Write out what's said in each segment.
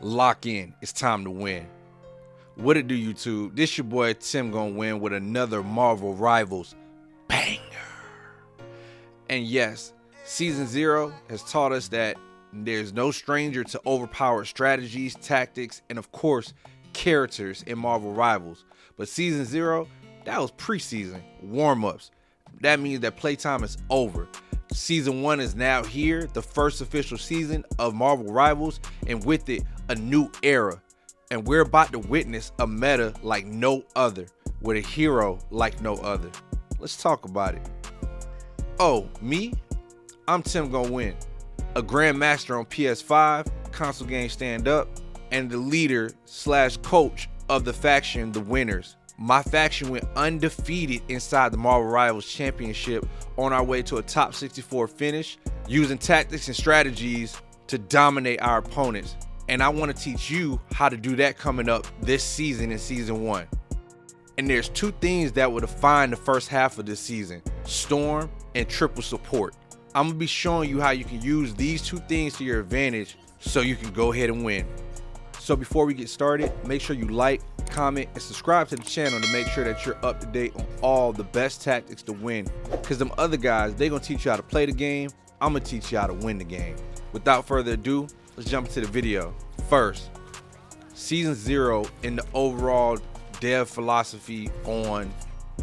Lock in, it's time to win. What it do, YouTube? This your boy TimGoinWin with another Marvel Rivals banger. And yes, Season 0 has taught us that there's no stranger to overpowered strategies, tactics, and of course, characters in Marvel Rivals. But Season 0, that was preseason, warm-ups. That means that playtime is over. Season 1 is now here, the first official season of Marvel Rivals, and with it, a new era. And we're about to witness a meta like no other, with a hero like no other. Let's talk about it. Oh, me? I'm TimGoinWin, a Grandmaster on PS5, console game stand-up, and the leader / coach of the faction, the Winners. My faction went undefeated inside the Marvel Rivals Championship on our way to a top 64 finish, using tactics and strategies to dominate our opponents. And I want to teach you how to do that coming up this season in Season 1. And there's two things that will define the first half of this season: Storm and triple support. I'm going to be showing you how you can use these two things to your advantage so you can go ahead and win. So before we get started, make sure you like, comment, and subscribe to the channel to make sure that you're up to date on all the best tactics to win. Because them other guys, they're going to teach you how to play the game. I'm going to teach you how to win the game. Without further ado, let's jump into the video. First, Season 0 in the overall dev philosophy on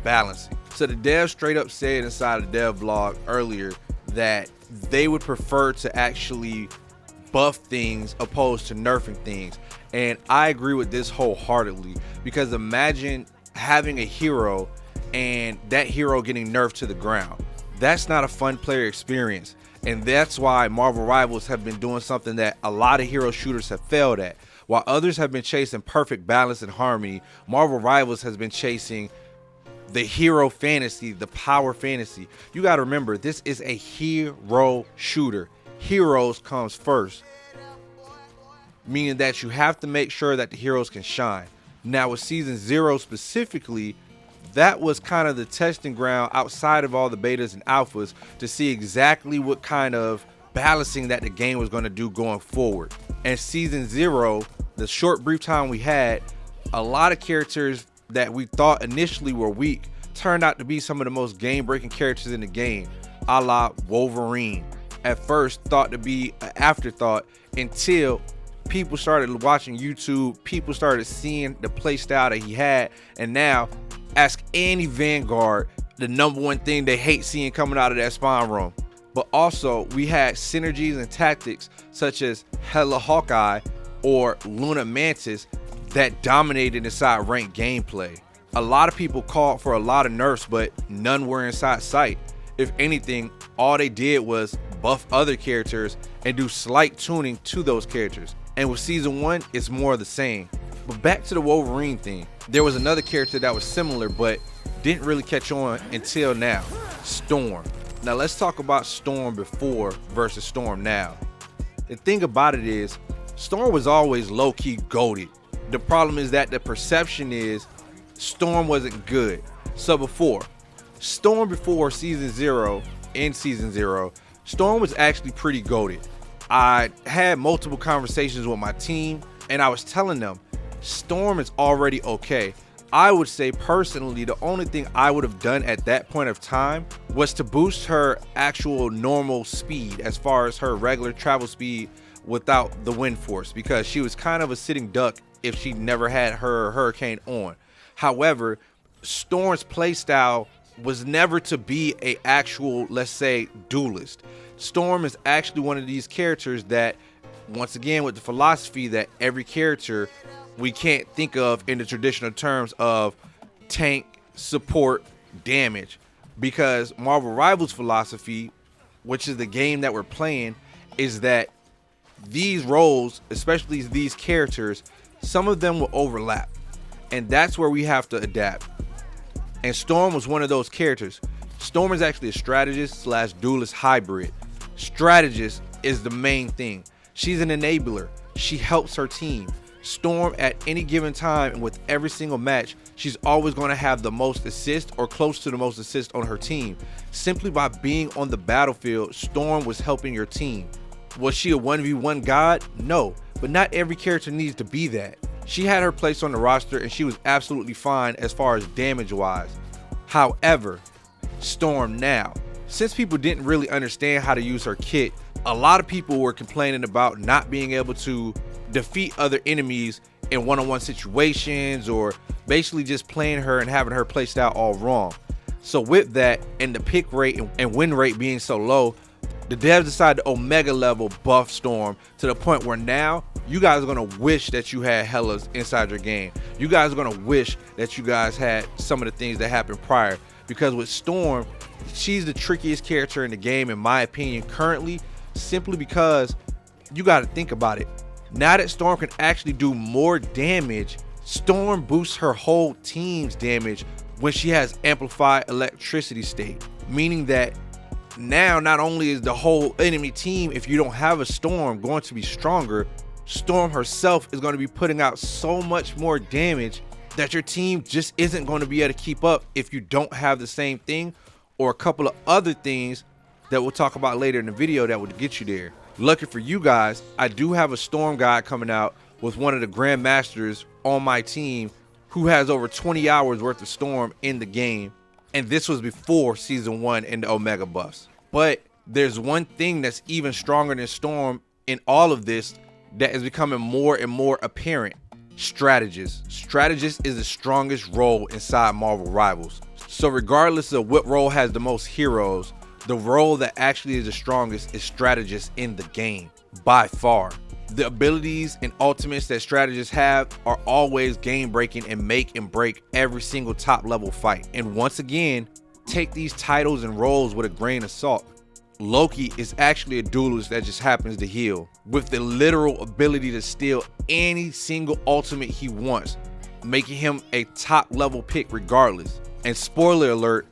balancing. So the dev straight up said inside a dev blog earlier that they would prefer to actually buff things opposed to nerfing things. And I agree with this wholeheartedly, because imagine having a hero and that hero getting nerfed to the ground. That's not a fun player experience. And that's why Marvel Rivals have been doing something that a lot of hero shooters have failed at. While others have been chasing perfect balance and harmony, Marvel Rivals has been chasing the hero fantasy, the power fantasy. You got to remember, this is a hero shooter. Heroes comes first, meaning that you have to make sure that the heroes can shine. Now with Season 0 specifically, that was kind of the testing ground outside of all the betas and alphas to see exactly what kind of balancing that the game was going to do going forward. And Season 0, the short brief time we had, a lot of characters that we thought initially were weak turned out to be some of the most game-breaking characters in the game, a la Wolverine. At first thought to be an afterthought until people started watching YouTube, people started seeing the play style that he had, and now ask any Vanguard, the #1 thing they hate seeing coming out of that spawn room. But also we had synergies and tactics such as Hella Hawkeye or Luna Mantis that dominated inside ranked gameplay. A lot of people called for a lot of nerfs, but none were inside sight. If anything, all they did was buff other characters and do slight tuning to those characters. And with Season 1, it's more of the same. But back to the Wolverine thing, there was another character that was similar but didn't really catch on until now: Storm. Now let's talk about Storm before versus Storm now. The thing about it is, Storm was always low-key goated. The problem is that the perception is Storm wasn't good. So before Season 0, in Season 0, Storm was actually pretty goated. I had multiple conversations with my team and I was telling them Storm is already okay. I would say personally, the only thing I would have done at that point of time was to boost her actual normal speed as far as her regular travel speed without the wind force, because she was kind of a sitting duck if she never had her hurricane on. However, Storm's playstyle was never to be a actual, let's say, duelist. Storm is actually one of these characters that, once again, with the philosophy that every character we can't think of in the traditional terms of tank, support, damage, because Marvel Rivals philosophy, which is the game that we're playing, is that these roles, especially these characters, some of them will overlap, and that's where we have to adapt. And Storm was one of those characters. Storm is actually a strategist / duelist hybrid. Strategist is the main thing. She's an enabler. She helps her team. Storm, at any given time and with every single match, she's always going to have the most assist or close to the most assist on her team. Simply by being on the battlefield, Storm was helping your team. Was she a 1v1 god? No, but not every character needs to be that. She had her place on the roster and she was absolutely fine as far as damage wise. However, Storm now, since people didn't really understand how to use her kit, a lot of people were complaining about not being able to defeat other enemies in one-on-one situations, or basically just playing her and having her placed out all wrong. So with that and the pick rate and win rate being so low, the devs decided to Omega level buff Storm to the point where now you guys are gonna wish that you had Hellas inside your game. You guys are gonna wish that you guys had some of the things that happened prior, because with Storm, she's the trickiest character in the game in my opinion currently, simply because you got to think about it. Now that Storm can actually do more damage, Storm boosts her whole team's damage when she has amplified electricity state, meaning that now not only is the whole enemy team, if you don't have a Storm, going to be stronger, Storm herself is going to be putting out so much more damage that your team just isn't going to be able to keep up if you don't have the same thing or a couple of other things that we'll talk about later in the video that would get you there. Lucky for you guys, I do have a Storm guide coming out with one of the Grandmasters on my team who has over 20 hours worth of Storm in the game, and this was before season 1 and the Omega buffs. But there's one thing that's even stronger than Storm in all of this that is becoming more and more apparent: Strategist. Strategist is the strongest role inside Marvel Rivals. So regardless of what role has the most heroes, the role that actually is the strongest is Strategist in the game, by far. The abilities and ultimates that Strategists have are always game breaking and make and break every single top level fight. And once again, take these titles and roles with a grain of salt. Loki is actually a duelist that just happens to heal, with the literal ability to steal any single ultimate he wants, making him a top level pick regardless. And spoiler alert,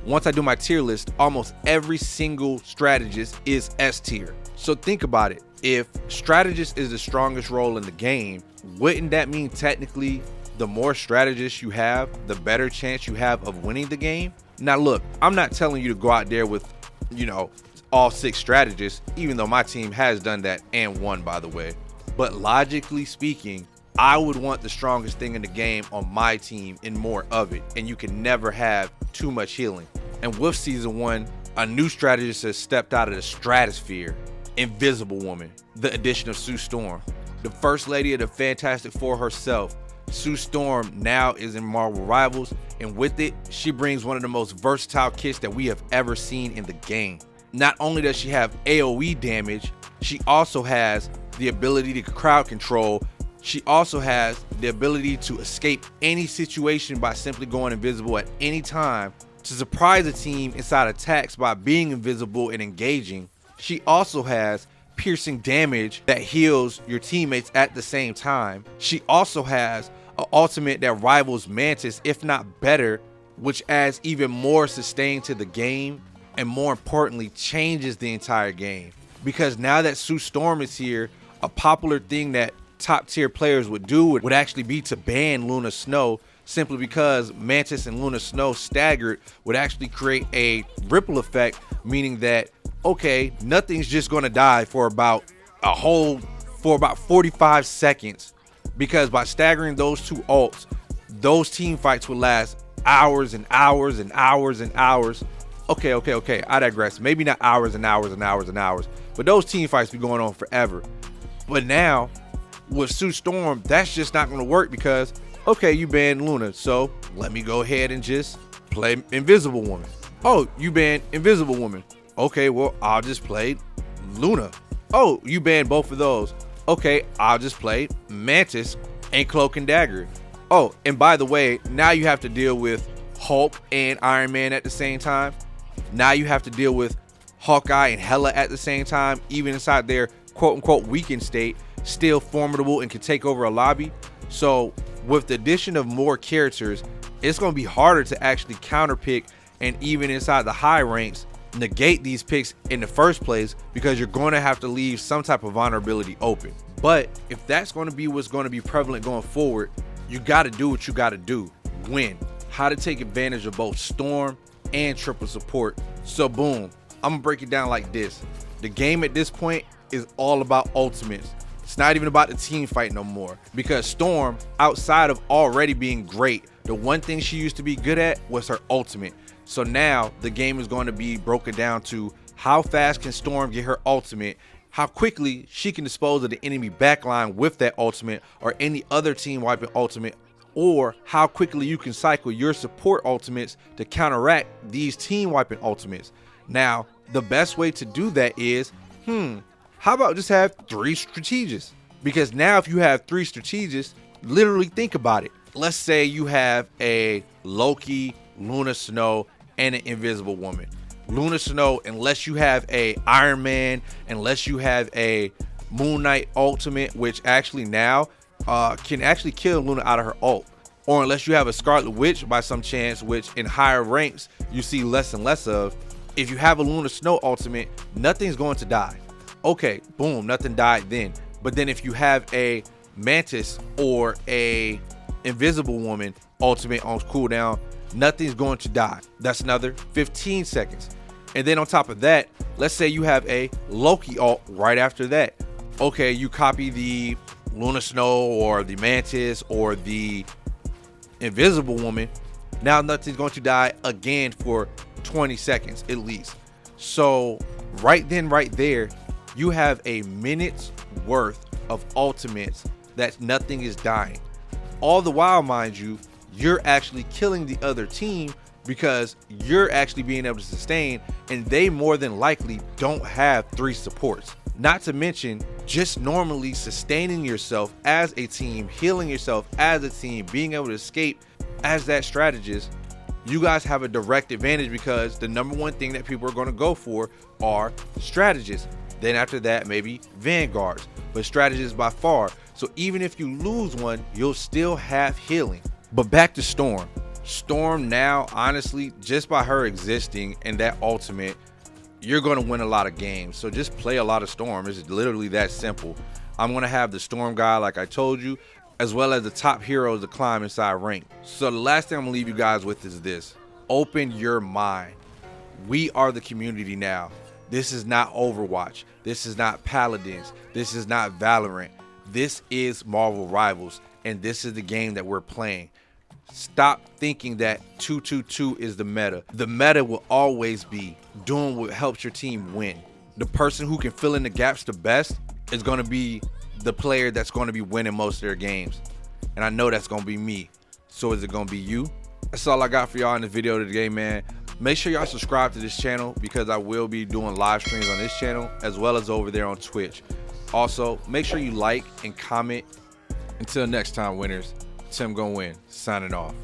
once I do my tier list, almost every single strategist is S tier. So think about it. If strategist is the strongest role in the game, wouldn't that mean technically the more strategists you have, the better chance you have of winning the game? Now look, I'm not telling you to go out there with, all 6 strategists, even though my team has done that and won, by the way. But logically speaking, I would want the strongest thing in the game on my team and more of it, and you can never have too much healing. And with season 1, a new strategist has stepped out of the stratosphere: Invisible Woman, the addition of Sue Storm, the first lady of the Fantastic Four herself. Sue Storm now is in Marvel Rivals, and with it, she brings one of the most versatile kits that we have ever seen in the game. Not only does she have AoE damage, she also has the ability to crowd control. She also has the ability to escape any situation by simply going invisible at any time, to surprise a team inside attacks by being invisible and engaging. She also has piercing damage that heals your teammates at the same time. She also has an ultimate that rivals Mantis, if not better, which adds even more sustain to the game, and more importantly, changes the entire game. Because now that Sue Storm is here, a popular thing that top tier players would do would actually be to ban Luna Snow, simply because Mantis and Luna Snow staggered would actually create a ripple effect, meaning that, okay, nothing's just gonna die for about 45 seconds, because by staggering those 2 ults, those team fights would last hours and hours and hours and hours. Okay, I digress. Maybe not hours and hours and hours and hours, but those team fights be going on forever. But now with Sue Storm, that's just not gonna work, because okay, you banned Luna, so let me go ahead and just play Invisible Woman. Oh, you banned Invisible Woman. Okay, well, I'll just play Luna. Oh, you banned both of those. Okay, I'll just play Mantis and Cloak and Dagger. Oh, and by the way, now you have to deal with Hulk and Iron Man at the same time. Now you have to deal with Hawkeye and Hela at the same time, even inside their quote-unquote weakened state, still formidable and can take over a lobby. So with the addition of more characters, it's going to be harder to actually counterpick, and even inside the high ranks, negate these picks in the first place, because you're going to have to leave some type of vulnerability open. But if that's going to be what's going to be prevalent going forward, you got to do what you got to do: win. How to take advantage of both Storm and triple support. So boom, I'm gonna break it down like this. The game at this point is all about ultimates. It's not even about the team fight no more, because Storm, outside of already being great, the one thing she used to be good at was her ultimate. So now the game is going to be broken down to how fast can Storm get her ultimate, how quickly she can dispose of the enemy backline with that ultimate or any other team wiping ultimate, or how quickly you can cycle your support ultimates to counteract these team wiping ultimates. Now, the best way to do that is, how about just have 3 strategists? Because now if you have 3 strategists, literally think about it. Let's say you have a Loki, Luna Snow, and an Invisible Woman. Luna Snow, unless you have a Iron Man, unless you have a Moon Knight ultimate, which actually now can actually kill Luna out of her ult, or unless you have a Scarlet Witch by some chance, which in higher ranks you see less and less of. If you have a Luna Snow ultimate, nothing's going to die. Okay, boom, nothing died then. But then if you have a Mantis or a Invisible Woman ultimate on cooldown, nothing's going to die. That's another 15 seconds. And then on top of that, let's say you have a Loki ult right after that. Okay, you copy the Luna Snow or the Mantis or the Invisible Woman. Now nothing's going to die again for 20 seconds at least. So right then, right there, you have a minute's worth of ultimates that nothing is dying. All the while, mind you, you're actually killing the other team because you're actually being able to sustain, and they more than likely don't have 3 supports. Not to mention just normally sustaining yourself as a team, healing yourself as a team, being able to escape as that strategist. You guys have a direct advantage because the number one thing that people are going to go for are strategists. Then after that, maybe vanguards, but strategists by far. So even if you lose one, you'll still have healing. But back to Storm. Storm now, honestly, just by her existing and that ultimate, you're going to win a lot of games. So just play a lot of Storm. It's literally that simple. I'm going to have the Storm guy, like I told you, as well as the top heroes to climb inside rank. So the last thing I'm going to leave you guys with is this. Open your mind. We are the community now. This is not Overwatch. This is not Paladins. This is not Valorant. This is Marvel Rivals, and this is the game that we're playing. Stop thinking that 2-2-2 is the meta. The meta will always be doing what helps your team win. The person who can fill in the gaps the best is going to be the player that's going to be winning most of their games. And I know that's going to be me. So is it going to be you? That's all I got for y'all in this video today, man. Make sure y'all subscribe to this channel because I will be doing live streams on this channel as well as over there on Twitch. Also, make sure you like and comment. Until next time, winners, TimGoinWin signing off.